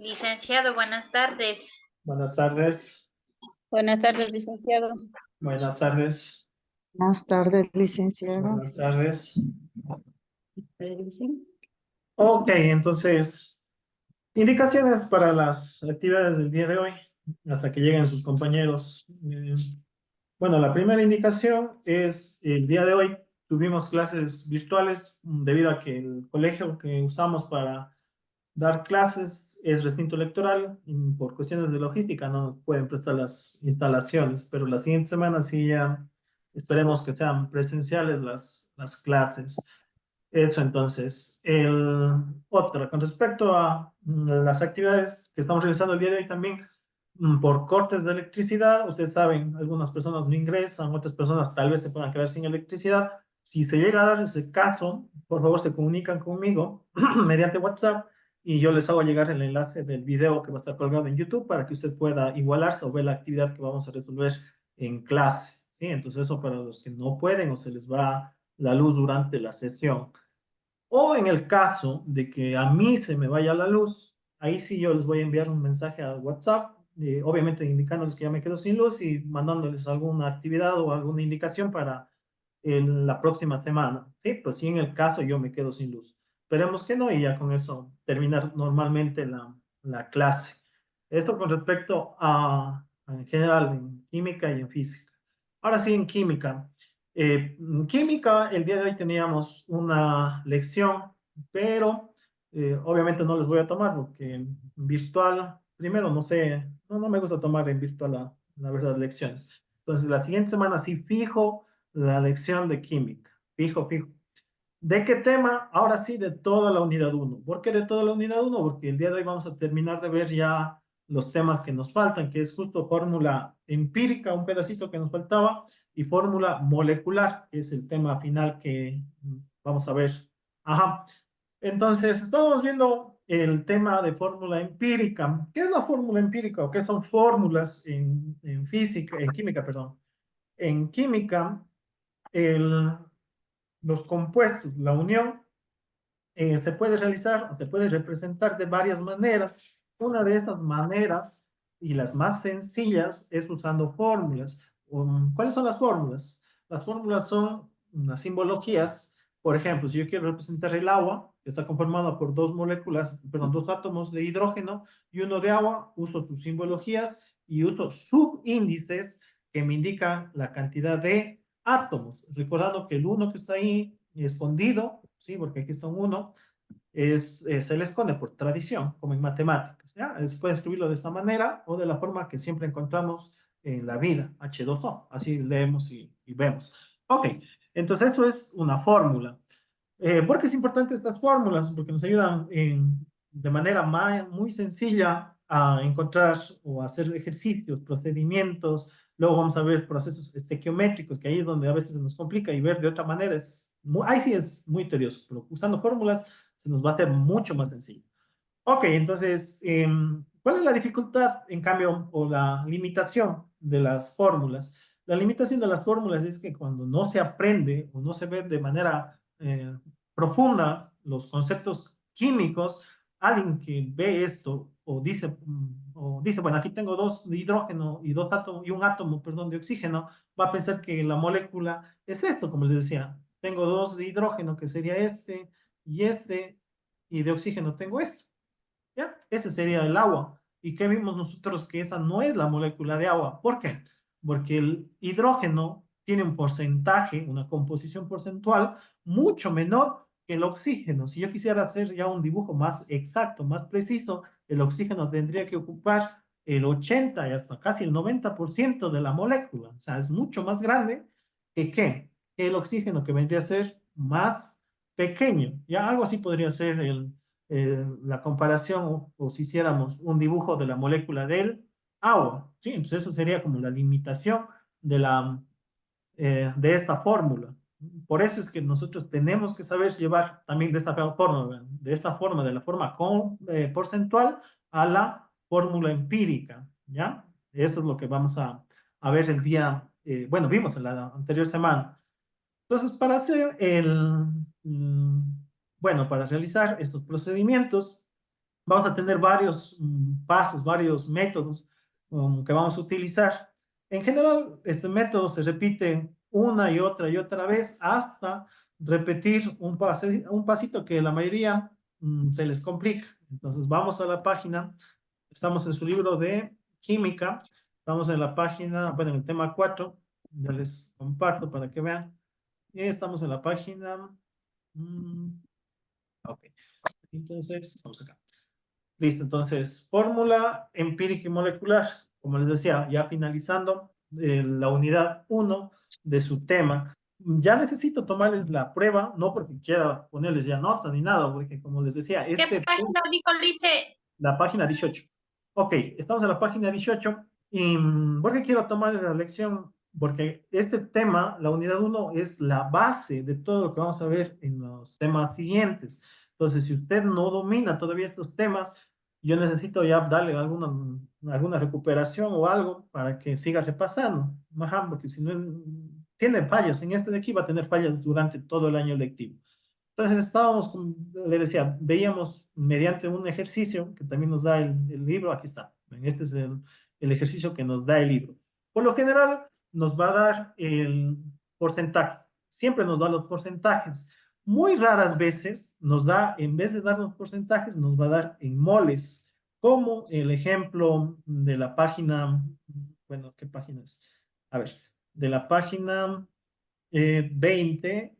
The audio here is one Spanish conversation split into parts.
Licenciado, buenas tardes. Buenas tardes. Buenas tardes, licenciado. Buenas tardes. Buenas tardes, licenciado. Buenas tardes. Ok, entonces, indicaciones para las actividades del día de hoy, hasta que lleguen sus compañeros. Bueno, la primera indicación es el día de hoy tuvimos clases virtuales debido a que el colegio que usamos para dar clases es recinto electoral y por cuestiones de logística no nos pueden prestar las instalaciones, pero la siguiente semana sí ya esperemos que sean presenciales las clases. Eso entonces. Otra, con respecto a las actividades que estamos realizando el día de hoy también, por cortes de electricidad, ustedes saben, algunas personas no ingresan, otras personas tal vez se puedan quedar sin electricidad. Si se llega a dar ese caso, por favor se comunican conmigo mediante WhatsApp y yo les hago llegar el enlace del video que va a estar colgado en YouTube para que usted pueda igualarse o ver la actividad que vamos a resolver en clase, ¿sí? Entonces eso para los que no pueden o se les va la luz durante la sesión. O en el caso de que a mí se me vaya la luz, ahí sí yo les voy a enviar un mensaje a WhatsApp, obviamente indicándoles que ya me quedo sin luz y mandándoles alguna actividad o alguna indicación para la próxima semana, ¿sí? Pues sí, en el caso yo me quedo sin luz. Esperemos que no y ya con eso terminar normalmente la clase. Esto con respecto en general, en química y en física. Ahora sí, en química. En química, el día de hoy teníamos una lección, pero obviamente no les voy a tomar porque en virtual, primero, no sé, no me gusta tomar en virtual la verdad lecciones. Entonces, la siguiente semana sí fijo la lección de química, fijo. ¿De qué tema? Ahora sí, de toda la unidad uno. ¿Por qué de toda la unidad uno? Porque el día de hoy vamos a terminar de ver ya los temas que nos faltan, que es justo fórmula empírica, un pedacito que nos faltaba, y fórmula molecular, que es el tema final que vamos a ver. Ajá. Entonces, estamos viendo el tema de fórmula empírica. ¿Qué es la fórmula empírica o qué son fórmulas en física, en química, perdón? En química, los compuestos, la unión, se puede realizar o se puede representar de varias maneras. Una de estas maneras y las más sencillas es usando fórmulas. ¿Cuáles son las fórmulas? Las fórmulas son unas simbologías. Por ejemplo, si yo quiero representar el agua, que está conformado por dos moléculas, perdón, dos átomos de hidrógeno y uno de agua, uso sus simbologías y uso subíndices que me indican la cantidad de átomos. Recordando que el uno que está ahí escondido, ¿sí? Porque aquí está un 1, se le esconde por tradición, como en matemáticas, ¿ya? Puede escribirlo de esta manera o de la forma que siempre encontramos en la vida, H2O, así leemos y vemos. Ok, entonces eso es una fórmula. ¿Por qué es importante estas fórmulas? Porque nos ayudan de manera muy sencilla a encontrar o hacer ejercicios, procedimientos. Luego vamos a ver procesos estequiométricos, que ahí es donde a veces se nos complica y ver de otra manera ahí sí es muy tedioso, pero usando fórmulas se nos va a hacer mucho más sencillo. Ok, entonces, ¿cuál es la dificultad, en cambio, o la limitación de las fórmulas? La limitación de las fórmulas es que cuando no se aprende o no se ve de manera profunda los conceptos químicos, alguien que ve esto o dice, bueno, aquí tengo dos de hidrógeno y dos átomos y un átomo, perdón, de oxígeno, va a pensar que la molécula es esto, como les decía, tengo dos de hidrógeno que sería este, y de oxígeno tengo esto. ¿Ya? Ese sería el agua. ¿Y qué vimos nosotros? Que esa no es la molécula de agua. ¿Por qué? Porque el hidrógeno tiene un porcentaje, una composición porcentual mucho menor que el oxígeno. Si yo quisiera hacer ya un dibujo más exacto, más preciso, el oxígeno tendría que ocupar el 80 y hasta casi el 90% de la molécula. O sea, es mucho más grande que ¿qué? Que el oxígeno, que vendría a ser más pequeño. Ya algo así podría ser la comparación o si hiciéramos un dibujo de la molécula del agua, ¿sí? Entonces eso sería como la limitación de esta fórmula. Por eso es que nosotros tenemos que saber llevar también de esta forma, de la forma porcentual a la fórmula empírica, ¿ya? Eso es lo que vamos a ver el día, bueno, vimos en la anterior semana. Entonces, para hacer bueno, para realizar estos procedimientos, vamos a tener varios pasos, varios métodos que vamos a utilizar. En general, este método se repite una y otra vez hasta repetir un pasito que la mayoría se les complica. Entonces, vamos a la página, estamos en su libro de química, estamos en la página, bueno, en el tema 4, ya les comparto para que vean. Y estamos en la página, ok, entonces, estamos acá. Listo, entonces, fórmula empírica y molecular. Como les decía, ya finalizando la unidad 1 de su tema. Ya necesito tomarles la prueba, no porque quiera ponerles ya nota ni nada, porque como les decía, ¿Qué página dijo, Lice? la página 18. Ok, estamos en la página 18 y ¿por qué quiero tomar la lección? Porque este tema, la unidad 1, es la base de todo lo que vamos a ver en los temas siguientes. Entonces, si usted no domina todavía estos temas, yo necesito ya darle alguna recuperación o algo para que siga repasando. Ajá, porque si no tiene fallas en esto de aquí, va a tener fallas durante todo el año lectivo. Entonces estábamos, le decía, veíamos mediante un ejercicio que también nos da el libro, aquí está, este es el ejercicio que nos da el libro. Por lo general nos va a dar el porcentaje, siempre nos da los porcentajes. Muy raras veces nos da, en vez de darnos porcentajes, nos va a dar en moles, como el ejemplo de la página, bueno, ¿qué página es? A ver, de la página 20,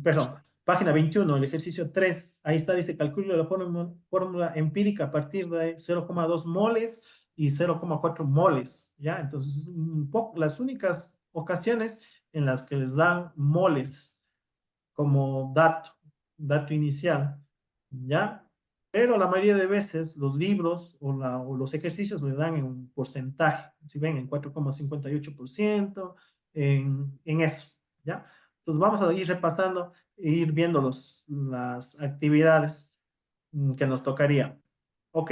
perdón, página 21, el ejercicio 3, ahí está, dice, calcule la fórmula empírica a partir de 0,2 moles y 0,4 moles, ¿ya? Entonces, las únicas ocasiones en las que les dan moles como dato inicial, ¿ya? Pero la mayoría de veces los libros o los ejercicios le dan en un porcentaje, si ven, en 4,58%, en eso, ¿ya? Entonces vamos a ir repasando e ir viendo las actividades que nos tocaría. Ok,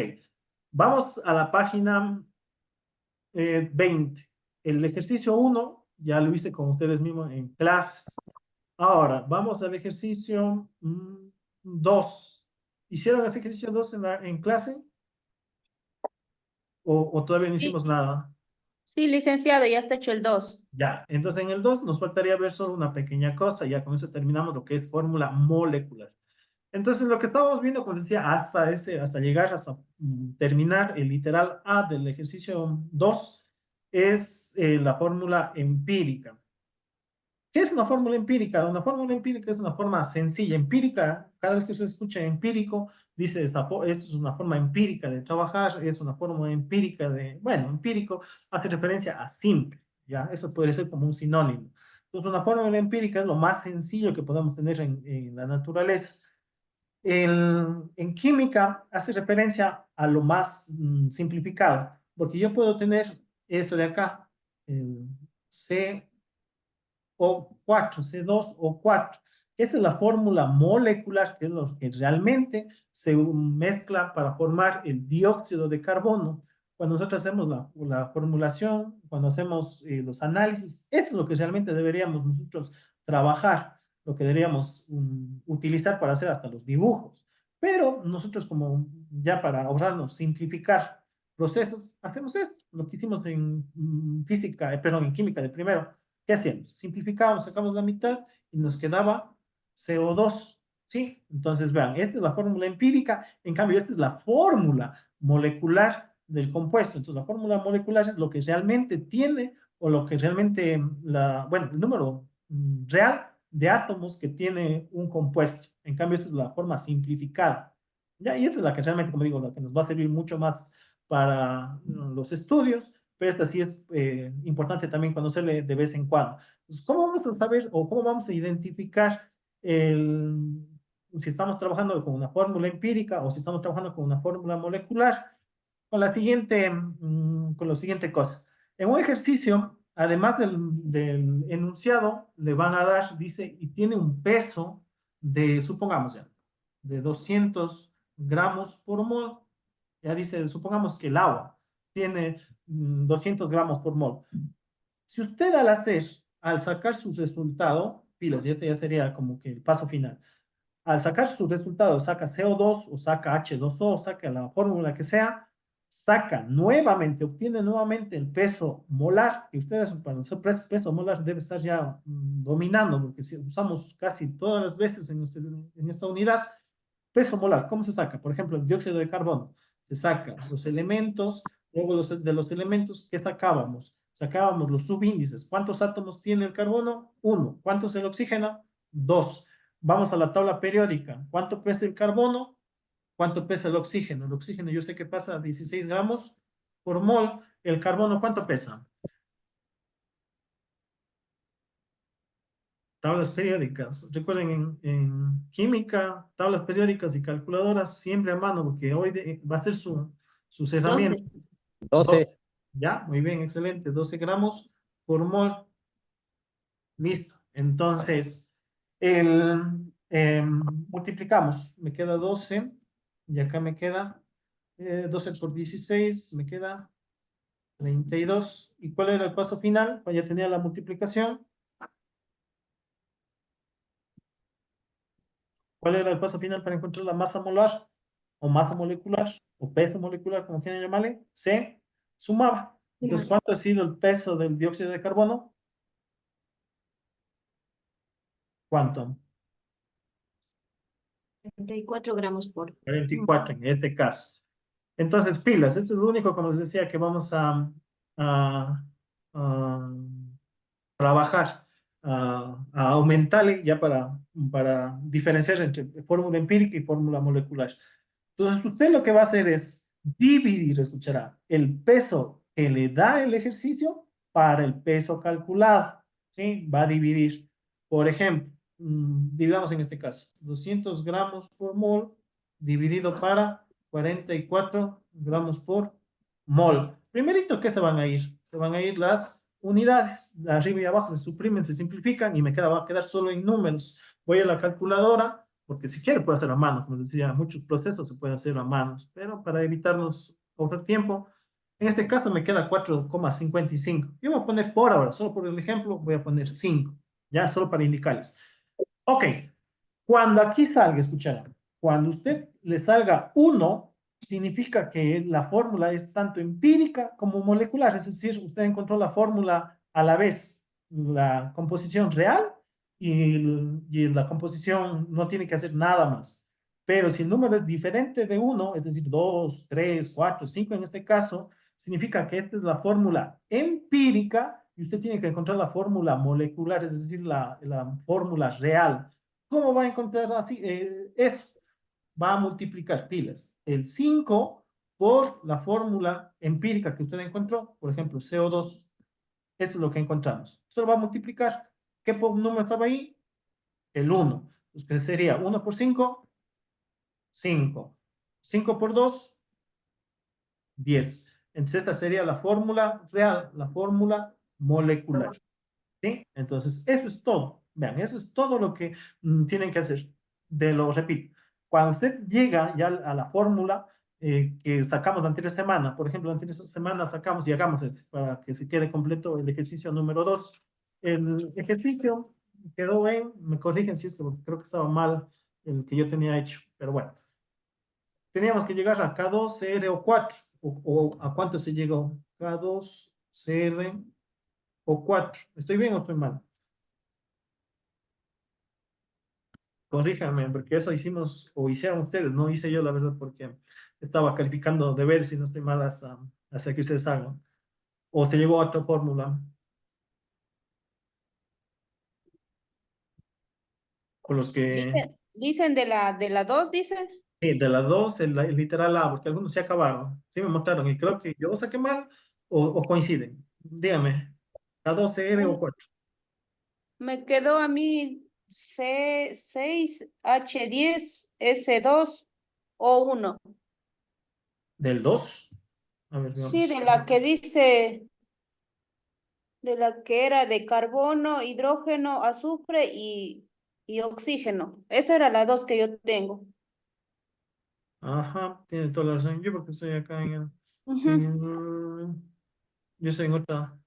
vamos a la página 20. El ejercicio 1 ya lo hice con ustedes mismos en clases. Ahora, vamos al ejercicio 2. ¿Hicieron ese ejercicio 2 en clase? ¿O todavía no Sí, hicimos nada? sí, licenciado, ya está hecho el 2. Ya, entonces en el 2 nos faltaría ver solo una pequeña cosa, ya con eso terminamos lo que es fórmula molecular. Entonces lo que estábamos viendo, como decía, hasta llegar, hasta terminar el literal A del ejercicio 2, es la fórmula empírica. ¿Qué es una fórmula empírica? Una fórmula empírica es una forma sencilla, empírica. Cada vez que usted escucha empírico, dice, esto es una forma empírica de trabajar, es una forma empírica de, bueno, empírico hace referencia a simple, ¿ya? Eso puede ser como un sinónimo. Entonces, una fórmula empírica es lo más sencillo que podemos tener en la naturaleza. En química hace referencia a lo más simplificado, porque yo puedo tener esto de acá, el C o 4, C2 o 4. Esta es la fórmula molecular, que es lo que realmente se mezcla para formar el dióxido de carbono. Cuando nosotros hacemos la formulación, cuando hacemos los análisis, esto es lo que realmente deberíamos nosotros trabajar, lo que deberíamos utilizar para hacer hasta los dibujos. Pero nosotros como ya para ahorrarnos, simplificar procesos, hacemos esto, lo que hicimos en física, perdón, en química de primero. ¿Qué hacíamos? Simplificábamos, sacamos la mitad y nos quedaba CO2, ¿sí? Entonces, vean, esta es la fórmula empírica, en cambio, esta es la fórmula molecular del compuesto. Entonces, la fórmula molecular es lo que realmente tiene o lo que realmente, bueno, el número real de átomos que tiene un compuesto. En cambio, esta es la forma simplificada. ¿Ya? Y esta es la que realmente, como digo, la que nos va a servir mucho más para los estudios, pero esta sí es importante también conocerle de vez en cuando. Entonces, ¿cómo vamos a saber o cómo vamos a identificar si estamos trabajando con una fórmula empírica o si estamos trabajando con una fórmula molecular? Con las siguientes cosas. En un ejercicio, además del enunciado, le van a dar, dice, y tiene un peso de, supongamos ya, de 200 gramos por mol. Ya dice, supongamos que el agua tiene 200 gramos por mol. Si usted al sacar su resultado, pilas, y este ya sería como que el paso final, al sacar sus resultados, saca CO2 o saca H2O, saca la fórmula que sea, saca nuevamente, obtiene nuevamente el peso molar, que ustedes para el peso molar debe estar ya dominando, porque si usamos casi todas las veces en esta unidad, peso molar, ¿cómo se saca? Por ejemplo, el dióxido de carbono, se saca los elementos, luego de los elementos, ¿qué sacábamos? Sacábamos los subíndices. ¿Cuántos átomos tiene el carbono? 1. ¿Cuántos el oxígeno? 2. Vamos a la tabla periódica. ¿Cuánto pesa el carbono? ¿Cuánto pesa el oxígeno? El oxígeno yo sé que pasa 16 gramos por mol. El carbono, ¿cuánto pesa? Tablas periódicas. Recuerden, en química, tablas periódicas y calculadoras siempre a mano, porque hoy va a ser sus herramientas. 12. 12. Ya, muy bien, excelente. 12 gramos por mol. Listo. Entonces, multiplicamos. Me queda 12. Y acá me queda 12 por 16. Me queda 32. ¿Y cuál era el paso final? Pues ya tenía la multiplicación. ¿Cuál era el paso final para encontrar la masa molar? O masa molecular, o peso molecular, como quieran llamarle. Se sumaba. Entonces, ¿cuánto ha sido el peso del dióxido de carbono? ¿Cuánto? 34 gramos por. 44 en este caso. Entonces, pilas, esto es lo único, como les decía, que vamos a, a trabajar, a aumentarle ya para diferenciar entre fórmula empírica y fórmula molecular. Entonces, usted lo que va a hacer es dividir, escuchará, el peso que le da el ejercicio para el peso calculado, ¿sí? Va a dividir, por ejemplo, dividamos en este caso, 200 gramos por mol dividido para 44 gramos por mol. Primerito, ¿qué se van a ir? Se van a ir las unidades, de arriba y abajo se suprimen, se simplifican y va a quedar solo en números. Voy a la calculadora, porque si quiere puede hacer a mano, como les decía, muchos procesos se pueden hacer a manos, pero para evitarnos otro tiempo, en este caso me queda 4,55. Yo voy a poner por ahora, solo por el ejemplo, voy a poner 5, ya solo para indicarles. Ok, cuando aquí salga, escucharán, cuando usted le salga 1, significa que la fórmula es tanto empírica como molecular, es decir, usted encontró la fórmula a la vez, la composición real y la composición no tiene que hacer nada más. Pero si el número es diferente de 1, es decir, 2, 3, 4, 5 en este caso, significa que esta es la fórmula empírica y usted tiene que encontrar la fórmula molecular, es decir, la fórmula real. ¿Cómo va a encontrar así? Eso va a multiplicar pilas. El 5 por la fórmula empírica que usted encontró, por ejemplo, CO2. Eso es lo que encontramos. Solo va a multiplicar. ¿Qué número estaba ahí? El 1. Que sería 1 por 5, 5. 5 por 2, 10. Entonces esta sería la fórmula real, la fórmula molecular. ¿Sí? Entonces, eso es todo. Vean, eso es todo lo que tienen que hacer. Lo repito. Cuando usted llega ya a la fórmula que sacamos la anterior semana, por ejemplo, la anterior semana sacamos y hagamos esto para que se quede completo el ejercicio número 2. El ejercicio quedó me corrigen si es que porque creo que estaba mal el que yo tenía hecho, pero bueno. Teníamos que llegar a K2, CR o 4, o ¿a cuánto se llegó? K2, CR o 4. ¿Estoy bien o estoy mal? Corríjame, porque eso hicimos, o hicieron ustedes, no hice yo la verdad, porque estaba calificando de ver si no estoy mal hasta que ustedes hagan. O se llegó a otra fórmula, con los que, Dicen de la 2, dice. sí, de las dos, el literal A, porque algunos se acabaron, sí me mostraron, y creo que yo saqué mal, o coinciden. Dígame, K2, CR o 4. Me quedó a mí C6, H10, S2 o 1. Del 2, a ver, Sí, veamos. de la que dice, de la que era de carbono, hidrógeno, azufre y oxígeno. Esa era la 2 que yo tengo. Ajá, tiene toda la razón. Yo porque estoy acá Ujú. yo estoy en otra.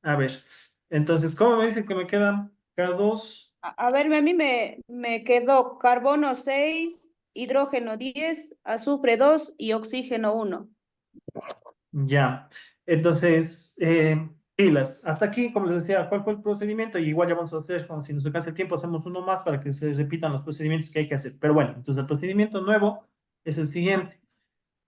A ver, entonces, ¿cómo me dice que me quedan K2, A ver, a mí me quedó carbono 6, hidrógeno 10, azufre 2 y oxígeno 1. Ya, entonces, pilas. Hasta aquí, como les decía, ¿cuál fue el procedimiento? Y igual ya vamos a hacer, como si nos alcanza el tiempo, hacemos uno más para que se repitan los procedimientos que hay que hacer. Pero bueno, entonces el procedimiento nuevo es el siguiente.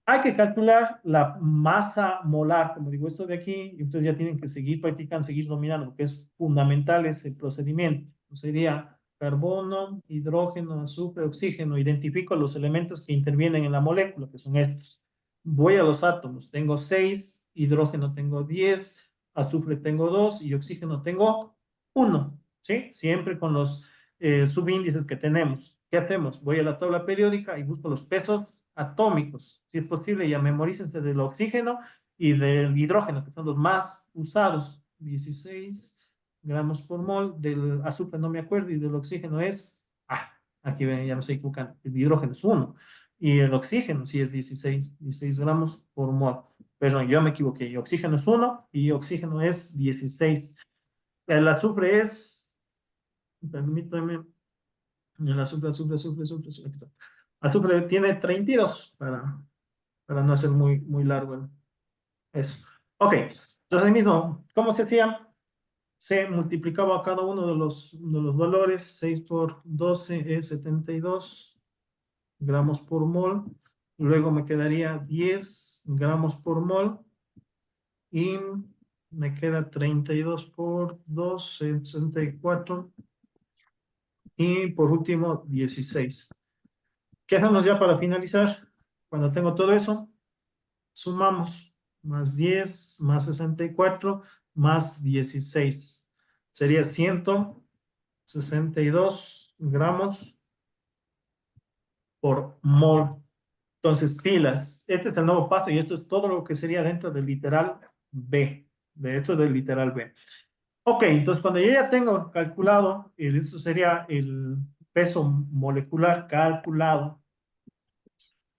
Hay que calcular la masa molar, como digo, esto de aquí, y ustedes ya tienen que seguir practicando, seguir dominando, porque es fundamental ese procedimiento. Sería carbono, hidrógeno, azufre, oxígeno. Identifico los elementos que intervienen en la molécula, que son estos. Voy a los átomos, tengo 6, hidrógeno tengo 10, azufre tengo 2 y oxígeno tengo 1, ¿sí? Siempre con los subíndices que tenemos. ¿Qué hacemos? Voy a la tabla periódica y busco los pesos atómicos. Si es posible, ya memorícense del oxígeno y del hidrógeno, que son los más usados. 16 gramos por mol, del azufre no me acuerdo, y del oxígeno es, aquí ven, ya me estoy equivocando, el hidrógeno es 1, y el oxígeno sí es 16 gramos por mol. Perdón, yo me equivoqué, el oxígeno es 1 y oxígeno es 16. El azufre es, permítame, el azufre, aquí está. Azufre tiene 32 para no hacer muy largo eso. Ok, entonces mismo, ¿cómo se hacía? Se multiplicaba cada uno de los valores. 6 por 12 es 72 gramos por mol. Luego me quedaría 10 gramos por mol. Y me queda 32 por 2, 64. Y por último, 16. ¿Qué hacemos ya para finalizar? Cuando tengo todo eso, sumamos más 10, más 64, más 16. Sería 162 gramos por mol. Entonces, pilas. Este es el nuevo paso y esto es todo lo que sería dentro del literal B. De hecho, del literal B. Ok, entonces cuando yo ya tengo calculado, esto sería el peso molecular calculado.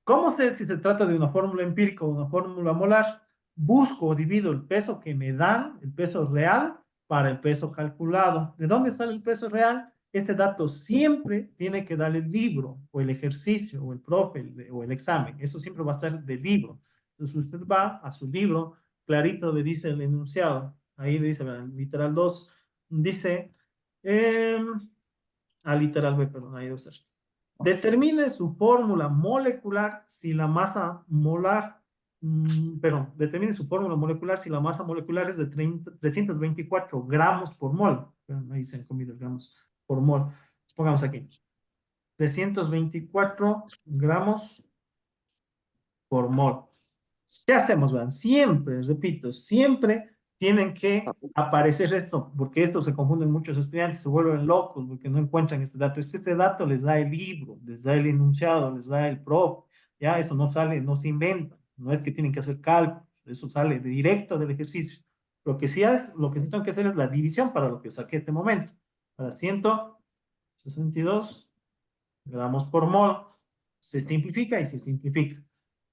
¿Cómo sé si se trata de una fórmula empírica o una fórmula molar? Busco o divido el peso que me dan, el peso real, para el peso calculado. ¿De dónde sale el peso real? Este dato siempre tiene que dar el libro, o el ejercicio, o el profe, o el examen. Eso siempre va a estar del libro. Entonces usted va a su libro, clarito le dice el enunciado. Ahí le dice, literal 2, dice, literal B, perdón, ahí debe ser. Determine su fórmula molecular si la masa molar, determine su fórmula molecular si la masa molecular es de 324 gramos por mol. Ahí se han comido gramos por mol. Pongamos aquí. 324 gramos por mol. ¿Qué hacemos, vean? Siempre, repito, siempre tienen que aparecer esto, porque esto se confunden muchos estudiantes, se vuelven locos porque no encuentran este dato. Es que este dato les da el libro, les da el enunciado, les da el prof, ya, eso no sale, no se inventa, no es que tienen que hacer cálculos, eso sale de directo del ejercicio. Lo que sí tengo que hacer es la división para lo que saqué este momento. Para 162 gramos por mol, se simplifica y se simplifica.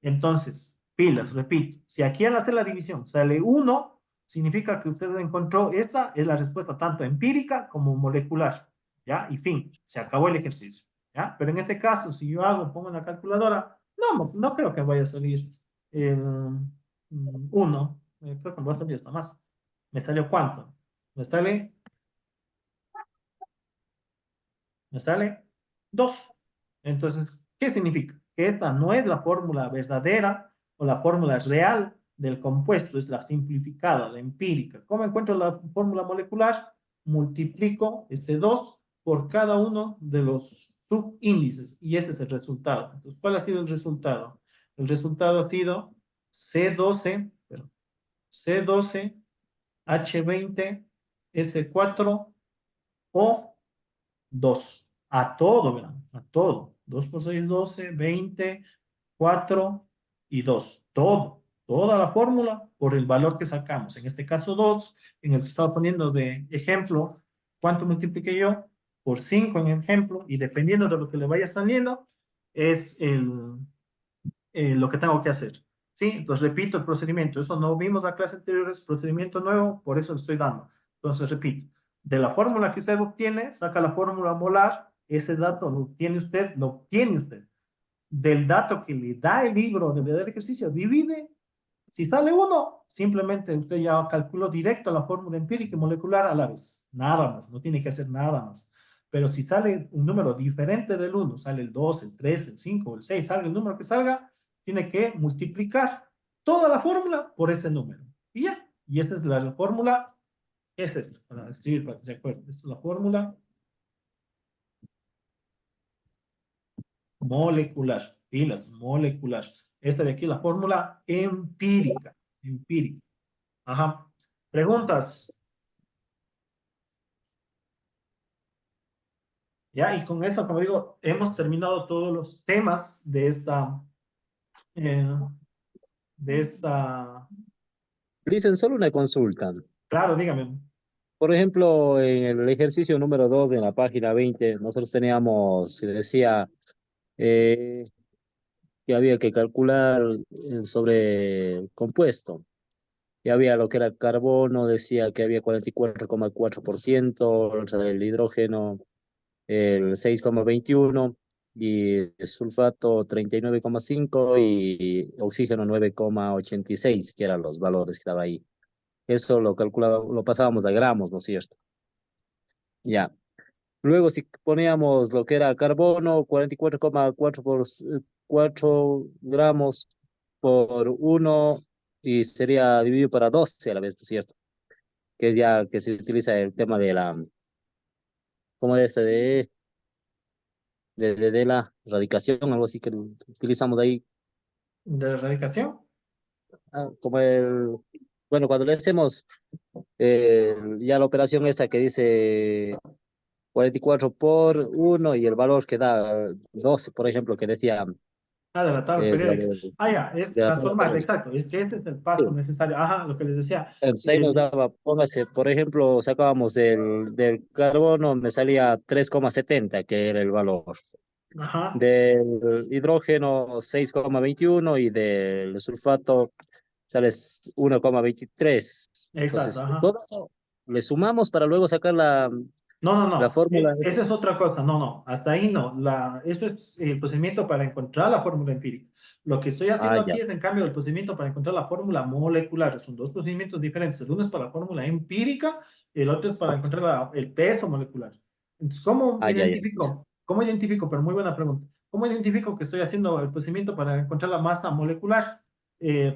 Entonces, pilas, repito, si aquí al hacer la división sale 1, significa que usted encontró, esa es la respuesta tanto empírica como molecular, ¿ya? Y fin, se acabó el ejercicio, ¿ya? Pero en este caso, si yo pongo en la calculadora, no creo que vaya a salir 1, creo que me va a salir hasta más. ¿Me salió cuánto? ¿Me sale 2? Entonces, ¿qué significa? Que esta no es la fórmula verdadera o la fórmula real del compuesto, es la simplificada, la empírica. ¿Cómo encuentro la fórmula molecular? Multiplico este 2 por cada uno de los subíndices y este es el resultado. Entonces, ¿cuál ha sido el resultado? El resultado ha sido C12, H20, S4 o 2. A todo, verán, a todo. 2 por 6, 12, 20, 4 y 2. Todo, toda la fórmula por el valor que sacamos. En este caso 2, en el que estaba poniendo de ejemplo, ¿cuánto multipliqué yo? Por 5 en ejemplo, y dependiendo de lo que le vaya saliendo, es lo que tengo que hacer. ¿Sí? Entonces repito el procedimiento. Eso no vimos la clase anterior, es procedimiento nuevo, por eso lo estoy dando. Entonces repito. De la fórmula que usted obtiene, saca la fórmula molar, ese dato lo obtiene usted. Del dato que le da el libro del ejercicio, divide. Si sale 1, simplemente usted ya calculó directo la fórmula empírica y molecular a la vez. Nada más, no tiene que hacer nada más. Pero si sale un número diferente del 1, sale el 2, el 3, el 5, el 6, salga el número que salga, tiene que multiplicar toda la fórmula por ese número. Y ya. Y esta es la fórmula. Esta es para escribir, para que se acuerden. Esta es la fórmula molecular. Pilas, molecular. Esta de aquí es la fórmula empírica. Empírica. Ajá. Preguntas. Ya, y con eso, como digo, hemos terminado todos los temas eh, de esta, Dicen solo una consulta. claro, dígame. Por ejemplo, en el ejercicio número 2 de la página 20, nosotros teníamos, se decía eh, que había que calcular sobre el compuesto. Y había lo que era el carbono, decía que había 44,4%, el hidrógeno el 6,21% y el sulfato 39,5% y oxígeno 9,86, que eran los valores que estaba ahí. Eso lo calculaba, lo pasábamos a gramos, ¿no es cierto? Ya. Luego, si poníamos lo que era carbono, 44,4 por 4 gramos por 1 y sería dividido para 12 a la vez, ¿no es cierto? Que es ya que se utiliza el tema de la, ¿cómo es este? De la radicación, algo así que utilizamos ahí, ¿De la erradicación? como el, bueno, cuando le hacemos ya la operación esa que dice 44 por 1 y el valor que da 12 por ejemplo, que decía Ah, de la tabla la periódica. Ah, ya, es de la tabla transformar, periódica. exacto. Es que este es el paso Sí. necesario. Ajá, lo que les decía. Entonces ahí nos daba, póngase, por ejemplo, sacábamos del carbono, me salía 3,70 que era el valor. Ajá, Del hidrógeno 6,21 y del sulfato sale 1,23. exacto, Entonces, ajá. todo eso le sumamos para luego sacar No, no, la no. fórmula. Esa es otra cosa. No, no. Hasta ahí no. Eso es el procedimiento para encontrar la fórmula empírica. Lo que estoy Ah, haciendo ya. aquí es, en cambio, el procedimiento para encontrar la fórmula molecular. Son dos procedimientos diferentes. El uno es para la fórmula empírica y el otro es para encontrar el peso molecular. Entonces, ¿cómo Ah, ya, ya. identifico? ¿Cómo identifico? Pero muy buena pregunta. ¿Cómo identifico que estoy haciendo el procedimiento para encontrar la masa molecular?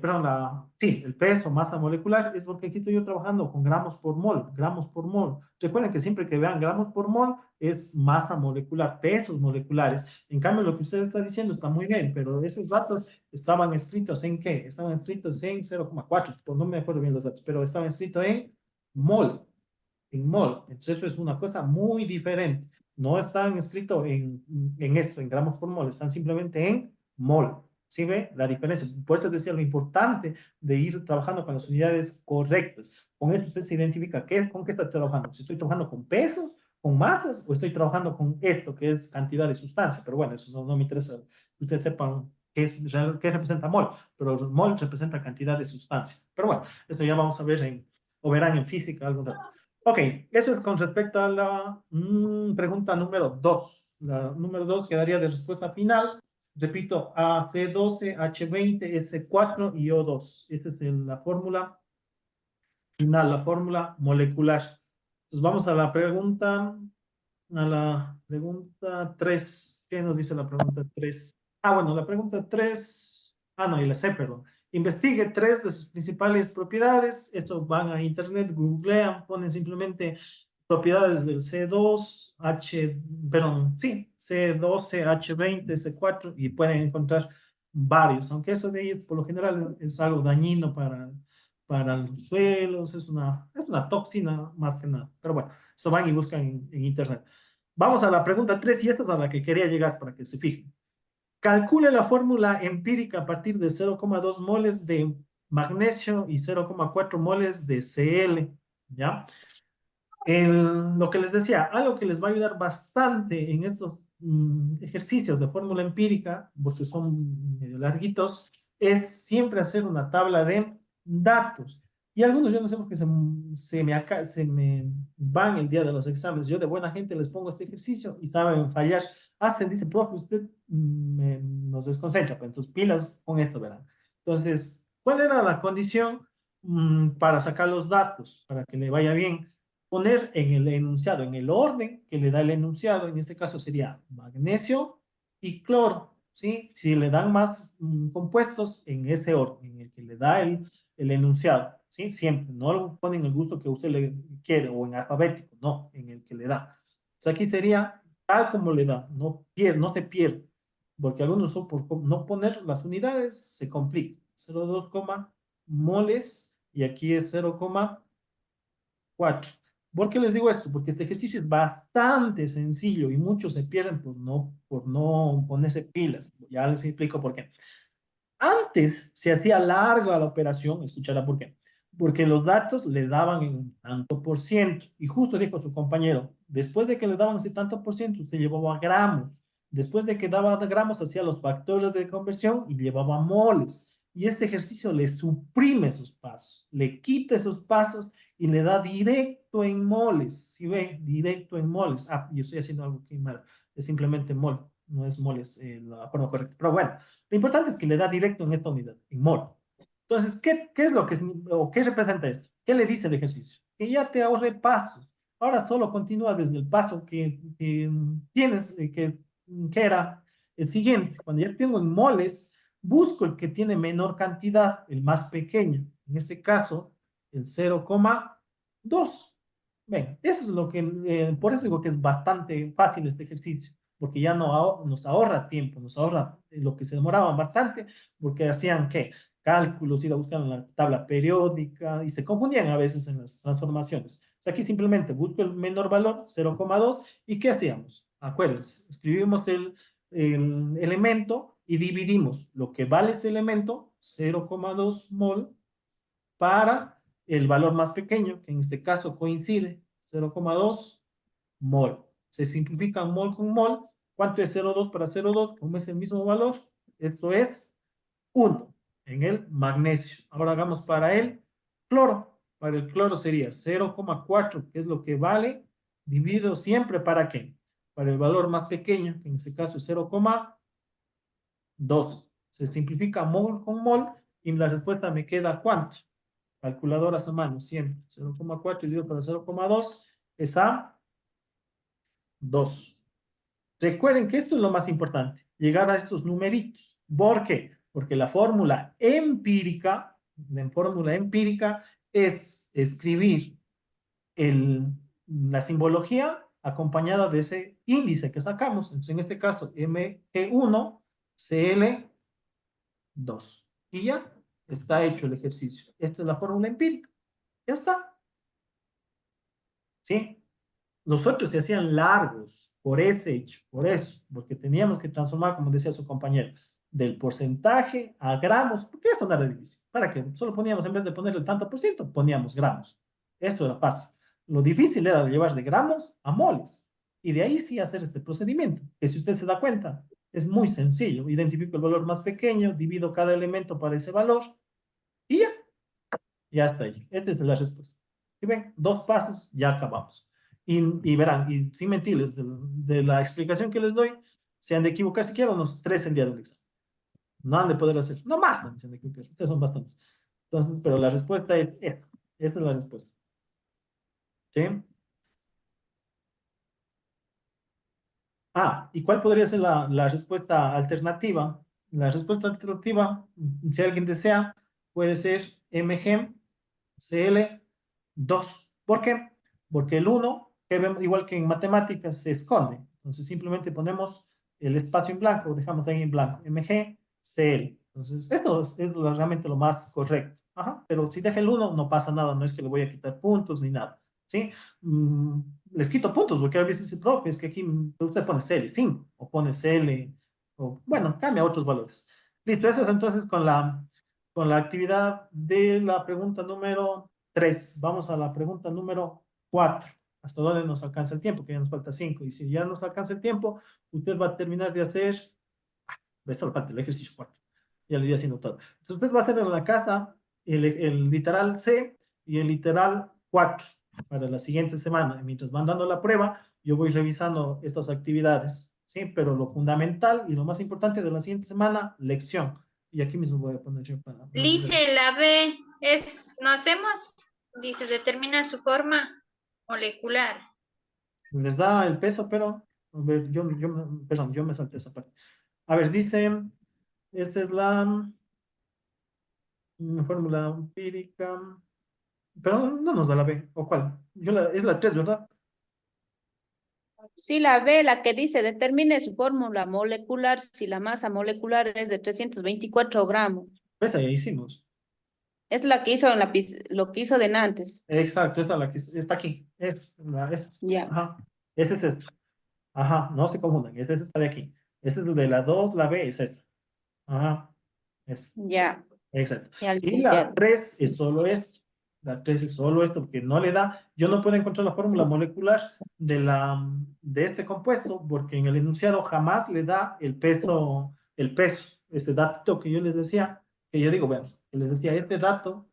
Perdón, sí, el peso, masa molecular, es porque aquí estoy yo trabajando con gramos por mol, gramos por mol. Recuerden que siempre que vean gramos por mol es masa molecular, pesos moleculares. En cambio, lo que usted está diciendo está muy bien, pero esos datos estaban escritos en ¿qué? Estaban escritos en 0,4, no me acuerdo bien los datos, pero estaban escritos mol, en mol. Entonces, eso es una cosa muy diferente. No están escritos en esto, en gramos por mol, están simplemente en mol. ¿Sí ve la diferencia? Por eso decía lo importante de ir trabajando con las unidades correctas. Con esto usted se identifica con qué está trabajando. Si estoy trabajando con pesos, con masas, o estoy trabajando con esto, que es cantidad de sustancia. Pero bueno, eso no me interesa que ustedes sepan qué representa mol, pero mol representa cantidad de sustancia. Pero bueno, esto ya vamos a ver o verán en física algún rato. Ok, eso es con respecto a la pregunta número 2. La número 2 quedaría de respuesta final. Repito, AC12, H20, S4 y O2. Esta es la fórmula final, la fórmula molecular. Entonces vamos a la pregunta 3. ¿Qué nos dice la pregunta 3? Ah, bueno, la pregunta 3. Ah, no, y la C, perdón. Investigue 3 de sus principales propiedades. Esto van a internet, googlean, ponen simplemente propiedades del C2, perdón, sí, C12, H20, C4 y pueden encontrar varios, aunque eso de ellos por lo general es algo dañino para los suelos, es una toxina más que nada. Pero bueno, eso van y buscan en internet. Vamos a la pregunta 3 y esta es a la que quería llegar para que se fijen. Calcule la fórmula empírica a partir de 0,2 moles de magnesio y 0,4 moles de Cl, ¿ya? Lo que les decía, algo que les va a ayudar bastante en estos ejercicios de fórmula empírica, porque son medio larguitos, es siempre hacer una tabla de datos. Y algunos, yo no sé por qué se me van el día de los exámenes. Yo de buena gente les pongo este ejercicio y saben fallar. Hacen, dice, profe, usted nos desconcentra, pues entonces pilas con esto, verán. Entonces, ¿cuál era la condición para sacar los datos, para que le vaya bien? Poner en el enunciado, en el orden que le da el enunciado, en este caso sería magnesio y cloro, ¿sí? Si le dan más compuestos, en ese orden, en el que le da el enunciado, ¿sí? Siempre, no lo ponen en el gusto que usted le quiere o en alfabético, no, en el que le da. Entonces aquí sería tal como le da, no pierde, no se pierde, porque algunos son por no poner las unidades, se complica. 0,2, moles y aquí es 0,4. ¿Por qué les digo esto? Porque este ejercicio es bastante sencillo y muchos se pierden por no ponerse pilas. Ya les explico por qué. Antes se hacía larga la operación, escuchará por qué. Porque los datos le daban en un tanto por ciento. Y justo dijo su compañero, después de que le daban ese tanto por ciento, usted llevaba gramos. Después de que daba gramos, hacía los factores de conversión y llevaba moles. Y este ejercicio le suprime esos pasos, le quita esos pasos y le da directo en moles. Si ve, directo en moles. Ah, yo estoy haciendo algo que mal. Es simplemente mol, no es moles la forma correcta. Pero bueno. Lo importante es que le da directo en esta unidad, en mol. Entonces, ¿qué es lo que o qué representa esto? ¿Qué le dice el ejercicio? Que ya te ahorre pasos. Ahora solo continúa desde el paso que tienes, que era el siguiente. Cuando ya tengo en moles, busco el que tiene menor cantidad, el más pequeño. En este caso, el 0,2. Ven, eso es lo que, por eso digo que es bastante fácil este ejercicio porque ya no nos ahorra tiempo, nos ahorra lo que se demoraban bastante, porque hacían, ¿qué? Cálculos, ir a buscar en la tabla periódica, y se confundían a veces en las transformaciones. O sea, aquí simplemente busco el menor valor, 0,2, ¿y qué hacíamos? Acuérdense, escribimos el elemento y dividimos lo que vale ese elemento, 0,2 mol, para el valor más pequeño, que en este caso coincide, 0,2 mol. Se simplifican mol con mol. ¿Cuánto es 0,2 para 0,2? Como es el mismo valor, esto es 1 en el magnesio. Ahora hagamos para el cloro. Para el cloro sería 0,4, que es lo que vale, dividido siempre ¿para qué? Para el valor más pequeño, que en este caso es 0,2. Se simplifica mol con mol y la respuesta me queda ¿cuánto? Calculadoras a mano, siempre. 0,4 dividido para 0,2 es a 2. Recuerden que esto es lo más importante, llegar a estos numeritos. ¿Por qué? Porque la fórmula empírica es escribir la simbología acompañada de ese índice que sacamos. Entonces, en este caso, Mg1, Cl2. Y ya está hecho el ejercicio. Esta es la fórmula empírica. Ya está. ¿Sí? Los otros se hacían largos por ese hecho, por eso, porque teníamos que transformar, como decía su compañero, del porcentaje a gramos. ¿Por qué eso no era difícil? ¿Para qué? Solo poníamos, en vez de ponerle el tanto por ciento, poníamos gramos. Esto era fácil. Lo difícil era llevar de gramos a moles. Y de ahí sí hacer este procedimiento, que si usted se da cuenta, es muy sencillo. Identifico el valor más pequeño, divido cada elemento para ese valor y ya está ahí. Esta es la respuesta. Y ven, 2 pasos, ya acabamos. Y verán, y sin mentirles, de la explicación que les doy, se han de equivocar siquiera unos 3 el día del examen. No han de poder hacer, no más no se han de equivocar, ustedes son bastantes. Entonces, pero la respuesta es esta. Esta es la respuesta. ¿Sí? Ah, ¿y cuál podría ser la respuesta alternativa? La respuesta alternativa, si alguien desea, puede ser MG CL2. ¿Por qué? Porque el 1, que vemos, igual que en matemáticas, se esconde. Entonces simplemente ponemos el espacio en blanco, dejamos ahí en blanco, MG, CL. Entonces esto es realmente lo más correcto. Ajá. Pero si deja el 1, no pasa nada, no es que le voy a quitar puntos ni nada. ¿Sí? Les quito puntos, porque a veces el profe es que aquí usted pone CL5 o pone CL, o bueno, cambia otros valores. Listo, eso es entonces con la actividad de la pregunta número 3. Vamos a la pregunta número 4. ¿Hasta dónde nos alcanza el tiempo? Que ya nos falta 5. Y si ya nos alcanza el tiempo, usted va a terminar de hacer... esto le falta el ejercicio 4. Ya le di haciendo todo. Entonces usted va a hacer en la casa el literal C y el literal 4 para la siguiente semana. Y mientras van dando la prueba, yo voy revisando estas actividades, ¿sí? Pero lo fundamental y lo más importante de la siguiente semana, lección. Y aquí mismo voy a poner yo para... Lice, la B es, ¿no hacemos? Dice, determina su forma molecular. Les da el peso, pero... A ver, perdón, yo me salté esa parte. A ver, dice... Esta es la fórmula empírica. Pero no nos da la B. ¿O cuál? Es la 3, ¿verdad? Sí, la B, la que dice, determine su fórmula molecular si la masa molecular es de 324 gramos. Esa ya hicimos. Es la que hizo en lo que hizo de antes. Exacto, esa es la que está aquí. Esa. Ya, Ajá. Ese es este. Ajá, no se confundan. Ese es esta de aquí. Este es el de la 2, la B es esta. Ajá. Es. ya, Exacto. ya, Y licenciado. la 3 es solo esto. La 3 es solo esto, porque no le da. Yo no puedo encontrar la fórmula molecular de este compuesto, porque en el enunciado jamás le da el peso, este dato que yo les decía, que yo digo, vean, que les decía, este dato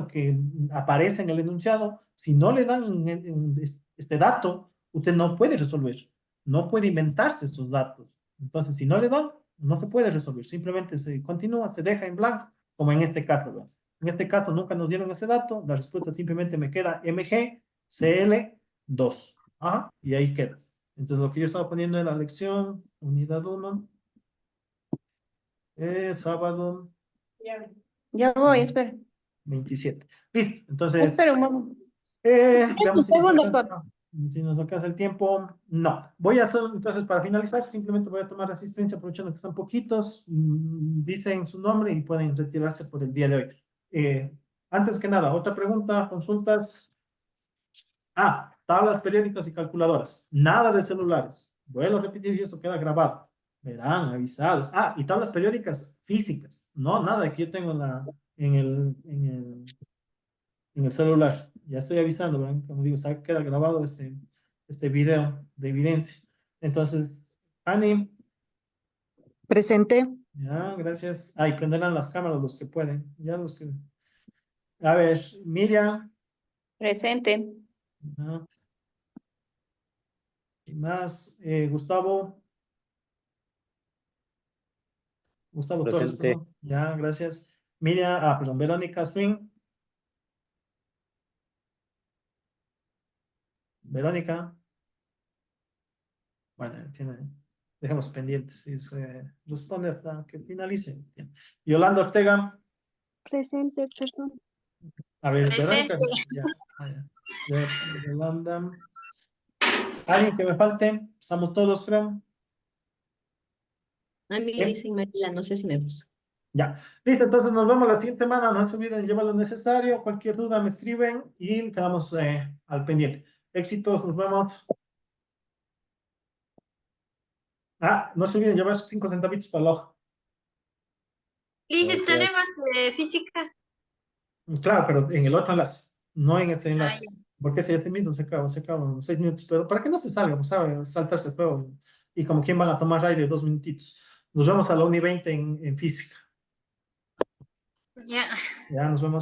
que aparece en el enunciado, si no le dan este dato, usted no puede resolver, no puede inventarse estos datos. Entonces, si no le dan, no se puede resolver, simplemente se continúa, se deja en blanco, como en este caso, ¿verdad? En este caso nunca nos dieron ese dato, la respuesta simplemente me queda MgCl2. Ajá, y ahí queda. Entonces lo que yo estaba poniendo en la lección, unidad 1, sábado Ya voy, espera. 27. Listo, entonces, Espera un momento. veamos si nos segundo, alcanza, si nos alcanza el tiempo. No. Voy a hacer, entonces, para finalizar, simplemente voy a tomar asistencia aprovechando que están poquitos. Dicen su nombre y pueden retirarse por el día de hoy. Antes que nada, otra pregunta, consultas. Tablas periódicas y calculadoras. Nada de celulares. Vuelvo a repetir y eso queda grabado. Verán, avisados. Y tablas periódicas físicas. No, nada que yo tengo en el celular. Ya estoy avisando, ¿verdad? Como digo, queda grabado este video de evidencias. Entonces, Ani, Presente. ya, gracias. Y prenderán las cámaras los que pueden. Ya los que... A ver, Miriam. Presente. Ya. Y más, Gustavo. Gustavo Torres, Presente. perdón. Ya, gracias. Miriam, perdón, Verónica Swing. Verónica. Bueno, dejemos pendientes. Si se responde hasta que finalice. Yolanda Ortega. Presente, perdón. A ver, Presente. Verónica. Ya. Yolanda. ¿Alguien que me falte? Estamos todos, creo. A mí, Lisa y María, no sé si me gusta. Ya. Listo, entonces nos vemos la siguiente semana. No se olviden llevar lo necesario. Cualquier duda me escriben y quedamos al pendiente. Éxitos, nos vemos. No se olviden llevar 5 centavitos para la hoja. Lice, Ok. tenemos física. Claro, pero en el otro enlace, no en este enlace. ya. Porque si este mismo se acaba en 6 minutos, pero para que no se salga, pues, ¿sabe? Saltarse el juego. Y como quien van a tomar aire 2 minutitos. Nos vemos a la 1:20 en física. Ya. Ya, nos vemos.